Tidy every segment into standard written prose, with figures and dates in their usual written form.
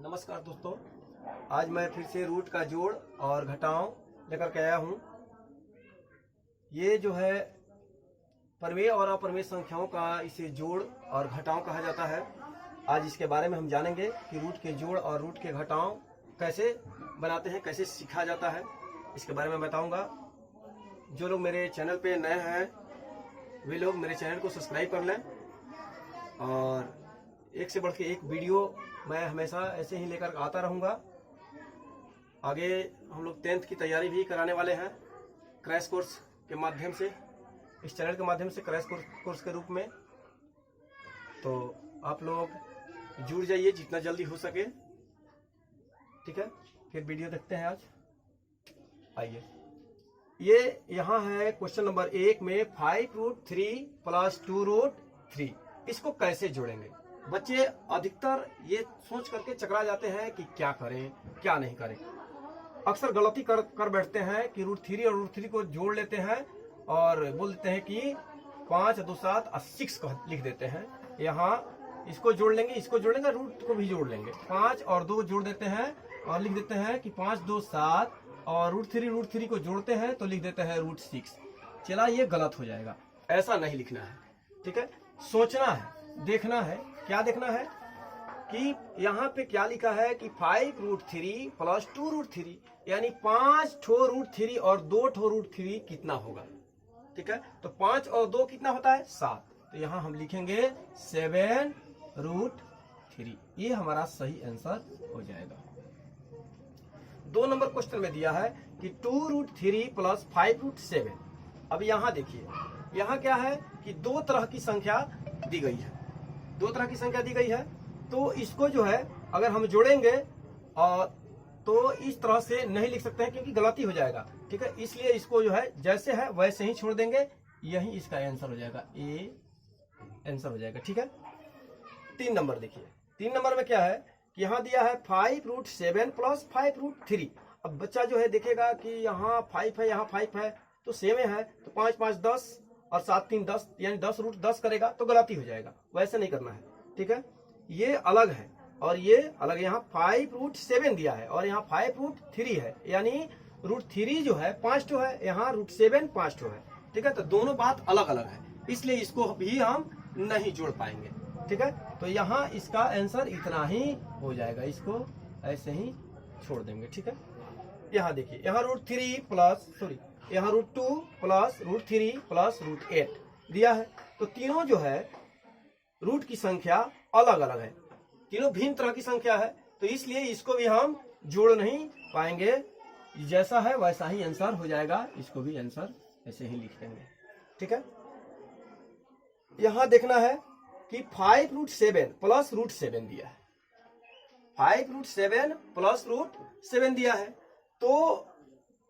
नमस्कार दोस्तों, आज मैं फिर से रूट का जोड़ और घटाव लेकर के आया हूँ। ये जो है परमेय और अपरमेय संख्याओं का इसे जोड़ और घटाव कहा जाता है। आज इसके बारे में हम जानेंगे कि रूट के जोड़ और रूट के घटाव कैसे बनाते हैं, कैसे सीखा जाता है, इसके बारे में बताऊंगा। जो लोग मेरे चैनल पे नए हैं वे लोग मेरे चैनल को सब्सक्राइब कर लें और एक से बढ़ के एक वीडियो मैं हमेशा ऐसे ही लेकर आता रहूँगा। आगे हम लोग 10th की तैयारी भी कराने वाले हैं क्रैश कोर्स के माध्यम से, इस चैनल के माध्यम से क्रैश कोर्स के रूप में। तो आप लोग जुड़ जाइए जितना जल्दी हो सके, ठीक है। फिर वीडियो देखते हैं। आज आइए, ये यहाँ है क्वेश्चन नंबर 1 में 5√3 + 2√3, इसको कैसे जोड़ेंगे। बच्चे अधिकतर ये सोच करके चकरा जाते हैं कि क्या करें क्या नहीं करें। अक्सर गलती कर बैठते हैं कि √3 और √3 को जोड़ लेते हैं और बोल देते हैं कि 5 2 7 और 6 को लिख देते हैं। यहाँ इसको जोड़ लेंगे, इसको जोड़ेंगे, रूट को भी जोड़ लेंगे। 5 और 2 जोड़ देते हैं और लिख देते हैं कि 5 2 7 और √3 को जोड़ते हैं तो लिख देते हैं √6। चला, ये गलत हो जाएगा, ऐसा नहीं लिखना है, ठीक है। सोचना है, देखना है। क्या देखना है कि यहाँ पे क्या लिखा है कि 5√3 + 2√3, यानी 5 ठो √3 और 2 ठो √3 कितना होगा, ठीक है। तो 5 और 2 कितना होता है 7, तो यहाँ हम लिखेंगे 7√3। ये हमारा सही आंसर हो जाएगा। 2 नंबर क्वेश्चन में दिया है कि 2√3 + 5√7। अब यहाँ देखिए, यहाँ क्या है कि 2 तरह की संख्या दी गई है, 2 तरह की संख्या दी गई है। तो इसको जो है अगर हम जोड़ेंगे और तो इस तरह से नहीं लिख सकते हैं क्योंकि गलती हो जाएगा, ठीक है। इसलिए इसको जो है जैसे है वैसे ही छोड़ देंगे, यही इसका आंसर हो जाएगा, ए आंसर हो जाएगा, ठीक है। 3 नंबर देखिए, 3 नंबर में क्या है कि यहाँ दिया है 5√7 + 5√3। अब बच्चा जो है देखेगा कि यहाँ 5 है, यहाँ 5 है, तो सेम है, तो 5 5 10 और 7 3 10, यानी 10√10 करेगा तो गलती हो जाएगा, वैसे नहीं करना है, ठीक है। ये अलग है और ये अलग है। यहाँ 5√7 दिया है और यहाँ 5√3 है, यानी √3 जो है 5 ठो है, यहाँ √7 5 ठो है, ठीक है। तो दोनों बात अलग अलग है, इसलिए इसको भी हम नहीं जोड़ पाएंगे, ठीक है। तो यहाँ इसका आंसर इतना ही हो जाएगा, इसको ऐसे ही छोड़ देंगे, ठीक है। यहाँ देखिए, यहाँ यहाँ √2 + √3 + √8 दिया है। तो तीनों जो है रूट की संख्या अलग अलग है, तीनों भिन्न तरह की संख्या है, तो इसलिए इसको भी हम जोड़ नहीं पाएंगे। जैसा है वैसा ही आंसर हो जाएगा, इसको भी आंसर ऐसे ही लिख देंगे, ठीक है। यहां देखना है कि 5√7 + √7 दिया है, 5√7 + √7 दिया है, तो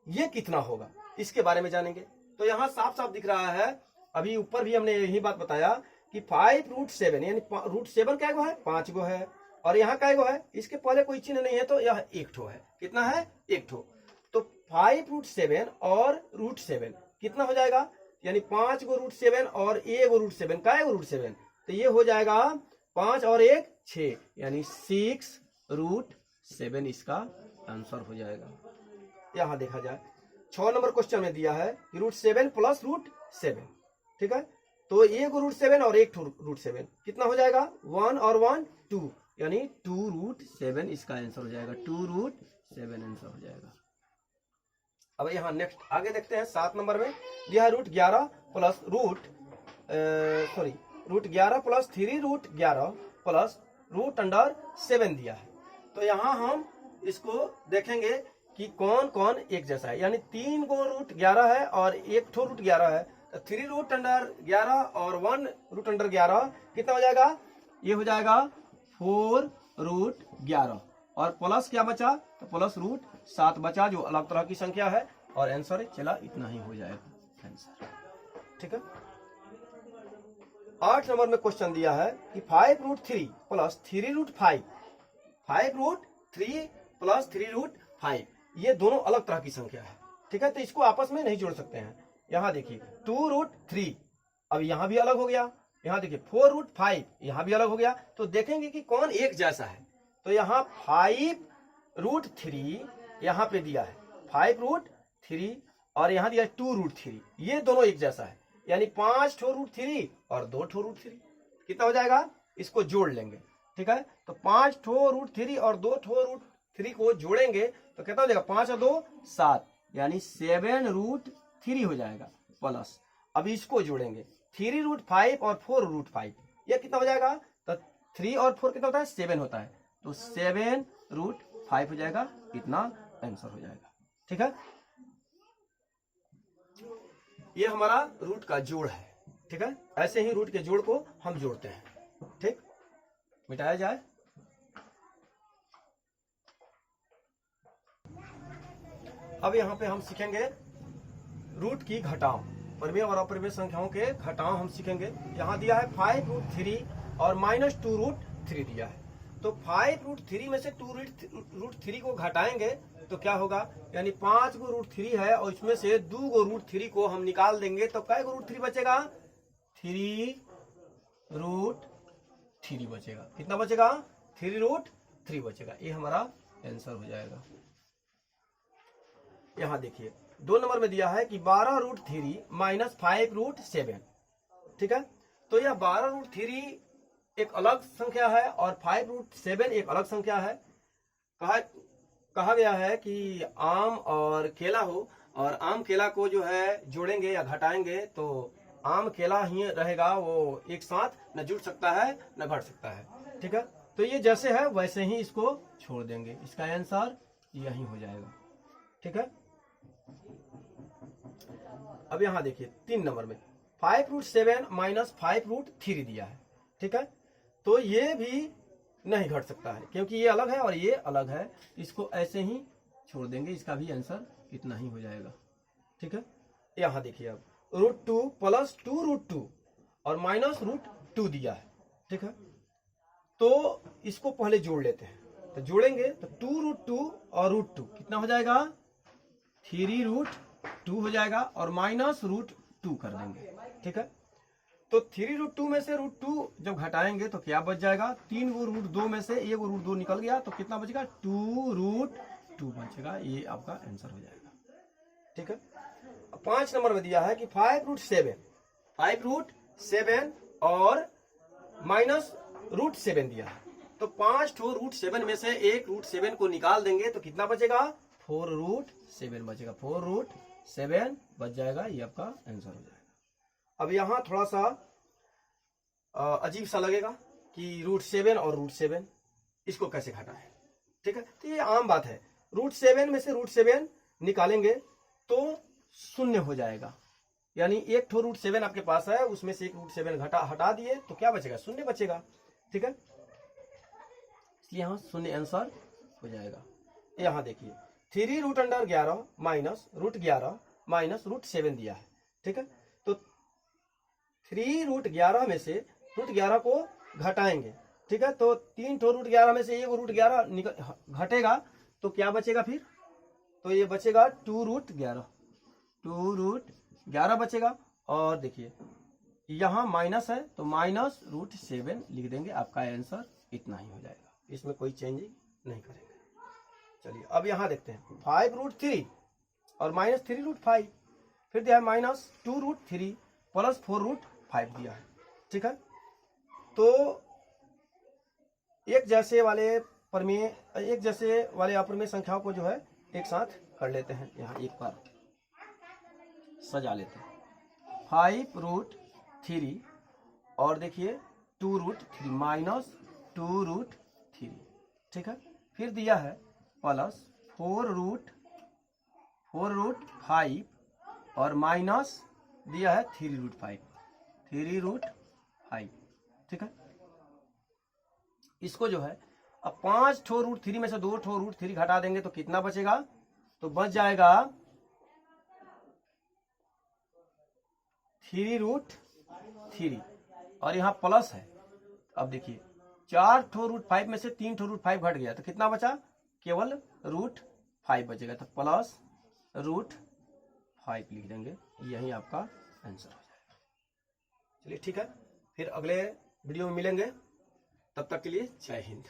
ये कितना होगा इसके बारे में जानेंगे। तो यहाँ साफ साफ दिख रहा है, अभी ऊपर भी हमने यही बात बताया कि 5√7 यानी √7 क्या गो है 5 गो है, और यहाँ क्या गो है, इसके पहले कोई चिन्ह नहीं है, तो यह 1 ठो है। कितना है 1 ठो। तो 5√7 और √7 कितना हो जाएगा, यानी 5 गो √7 और 1 गो √7, क्या गो √7, तो ये हो जाएगा 5 और 1 6, यानी 6√7 इसका आंसर हो जाएगा। यहाँ देखा जाए 6 नंबर क्वेश्चन में दिया है कि √7 + √7, ठीक है। तो 1 √7 और 1 √7 कितना हो जाएगा, 1 और 1 2, यानी 2√7 इसका आंसर हो जाएगा, 2√7 आंसर हो जाएगा। अब यहाँ नेक्स्ट आगे देखते हैं। 7 नंबर में दिया है √11 + √11 + 3√11 + √7 दिया है। तो यहाँ हम इसको देखेंगे कि कौन कौन एक जैसा है, यानी 3 गो √11 है और 1 ठो √11 है, तो 3√11 और 1√11 कितना हो जाएगा, ये हो जाएगा 4√11 और प्लस क्या बचा, तो प्लस √7 बचा, जो अलग तरह की संख्या है, और आंसर चला इतना ही हो जाएगा आंसर, ठीक है। 8 नंबर में क्वेश्चन दिया है कि 5√3 + 3√5, 5√3 + 3√5, ये दोनों अलग तरह की संख्या है, ठीक है। तो इसको आपस में नहीं जोड़ सकते हैं। यहाँ देखिए 2√3, अब यहाँ भी अलग हो गया, यहाँ देखिए 4√5 यहाँ भी अलग हो गया। तो देखेंगे कि कौन एक जैसा है, तो यहाँ 5√3 यहाँ पे दिया है 5√3 और यहाँ दिया 2√3, ये दोनों एक जैसा है, यानी 5 ठो √3 और 2 ठो √3 कितना हो जाएगा, इसको जोड़ लेंगे। ठीक है, तो 5 ठो √3 और 2 ठो √3 को जोड़ेंगे तो कितना हो जाएगा, 5 और 2 7, यानी 7√3 हो जाएगा प्लस। अब इसको जोड़ेंगे 3√5 और 4√5, ये कितना हो जाएगा, तो 3 और 4 कितना होता है, 7 होता है, तो 7√5 हो जाएगा, इतना आंसर हो जाएगा। ठीक है, ये हमारा रूट का जोड़ है। ठीक है, ऐसे ही रूट के जोड़ को हम जोड़ते हैं। ठीक, मिटाया जाए। अब यहाँ पे हम सीखेंगे रूट की घटाव, परिमेय और अपरिमेय संख्याओं के घटाव हम सीखेंगे। यहाँ दिया है 5√3 और -2√3 दिया है, तो 5√3 में से 2√3 को घटाएंगे तो क्या होगा, यानी 5 गो √3 है और इसमें से 2 गो √3 को हम निकाल देंगे तो कै गो √3 बचेगा, 3√3 बचेगा। कितना बचेगा, 3√3 बचेगा। ये हमारा आंसर हो जाएगा। यहाँ देखिए 2 नंबर में दिया है कि 12√3 - 5√7। ठीक है, तो यह 12√3 एक अलग संख्या है और 5√7 एक अलग संख्या है। कहा गया है कि आम और केला हो, और आम केला को जो है जोड़ेंगे या घटाएंगे तो आम केला ही रहेगा, वो एक साथ न जुड़ सकता है न घट सकता है। ठीक है, तो ये जैसे है वैसे ही इसको छोड़ देंगे, इसका आंसर यही हो जाएगा। ठीक है, अब यहाँ देखिए 3 नंबर में 5√7 - 5√3 दिया है। ठीक है, तो ये भी नहीं घट सकता है क्योंकि ये अलग है और ये अलग है, इसको ऐसे ही छोड़ देंगे, इसका भी आंसर इतना ही हो जाएगा। ठीक है, यहाँ देखिए अब √2 + 2√2 और -√2 दिया है। ठीक है, तो इसको पहले जोड़ लेते हैं, तो जोड़ेंगे तो 2√2 और √2 कितना हो जाएगा, 3√2 हो जाएगा और -√2 कर देंगे। ठीक है, तो 3√2 में से √2 जब घटाएंगे तो क्या बच जाएगा, 3 गो √2 में से 1 गो √2 निकल गया तो कितना बचेगा, 2√2 बचेगा। ये आपका आंसर हो जाएगा। ठीक है, 5 नंबर में दिया है कि 5√7 और -√7 दिया है, तो 5 ठो √7 में से 1 √7 को निकाल देंगे तो कितना बचेगा, 4√7 बचेगा, 4√7 बच जाएगा। ये आपका आंसर हो जाएगा। अब यहाँ थोड़ा सा अजीब सा लगेगा कि √7 और √7 इसको कैसे घटाएं। ठीक है, तो ये आम बात है, √7 में से √7 निकालेंगे तो 0 हो जाएगा, यानी एक ठो √7 आपके पास है, उसमें से एक √7 हटा दिए तो क्या बचेगा, 0 बचेगा। ठीक है, इसलिए यहाँ 0 आंसर हो जाएगा। यहाँ देखिए 3√11 - √11 - √7 दिया है। ठीक है, तो 3√11 में से √11 को घटाएंगे। ठीक है, तो 3 ठो √11 में से एक √11 घटेगा तो क्या बचेगा फिर, तो ये बचेगा 2√11 बचेगा। और देखिए यहाँ माइनस है तो -√7 लिख देंगे, आपका आंसर इतना ही हो जाएगा, इसमें कोई चेंजिंग नहीं करेंगे। चलिए अब यहाँ देखते हैं 5√3 और -3√5, फिर दिया है -2√3 + 4√5 दिया है। ठीक है, तो एक जैसे वाले अपरिमेय संख्याओं को जो है एक साथ कर लेते हैं। यहाँ एक बार सजा लेते हैं, 5√3 और देखिए 2√3 - 2√3। ठीक है, फिर दिया है प्लस 4√5 और माइनस दिया है 3√5। ठीक है, इसको जो है अब 5 ठो √3 में से 2 ठो √3 घटा देंगे तो कितना बचेगा, तो बच जाएगा 3√3 और यहाँ प्लस है। अब देखिए 4 ठो √5 में से 3 ठो √5 घट गया तो कितना बचा, केवल √5 बचेगा, तो प्लस √5 लिख देंगे, यही आपका आंसर हो जाएगा। चलिए ठीक है, फिर अगले वीडियो में मिलेंगे, तब तक के लिए जय हिंद।